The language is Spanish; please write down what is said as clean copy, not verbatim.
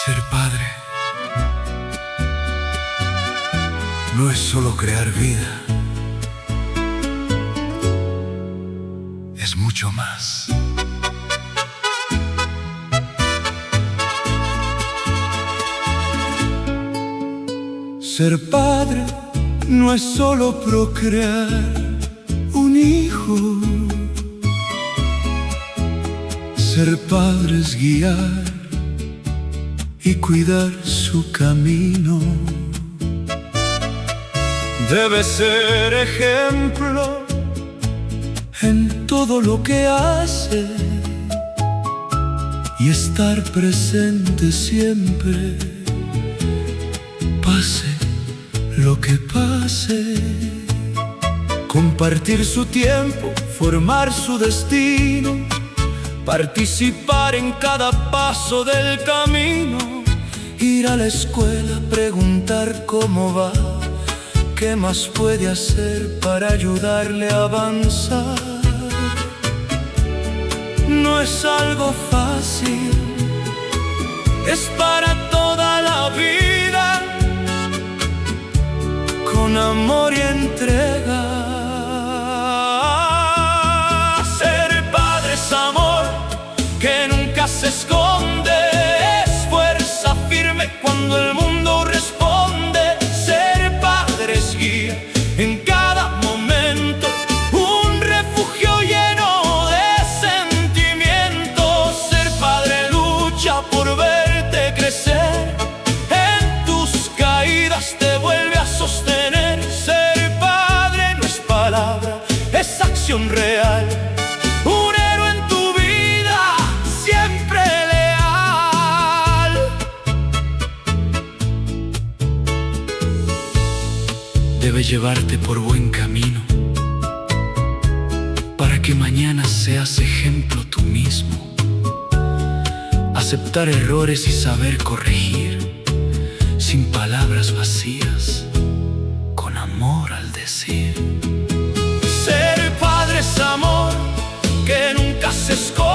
Ser padre no es solo crear vida, es mucho más. Ser padre no es solo procrear un hijo. Ser padre es guiar y cuidar su camino. Debe ser ejemplo en todo lo que hace y estar presente siempre, pase lo que pase. Compartir su tiempo, formar su destino, participar en cada paso del camino, ir a la escuela, preguntar cómo va, qué más puede hacer para ayudarle a avanzar. No es algo fácil, es para toda la vida, con amor y entrega. Ser padre es amor que nunca se esconde, es fuerza firme cuando el mundo responde. Ser padre es guía en cada momento, un refugio lleno de sentimientos. Ser padre lucha por verte crecer, en tus caídas te vuelve a sostener. Ser padre no es palabra, es acción real, un héroe en tu vida, siempre leal. Debe llevarte por buen camino, para que mañana seas ejemplo tú mismo. Aceptar errores y saber corregir, sin palabras vacías, con amor al decir. Ser padre es amor que nunca se esconde,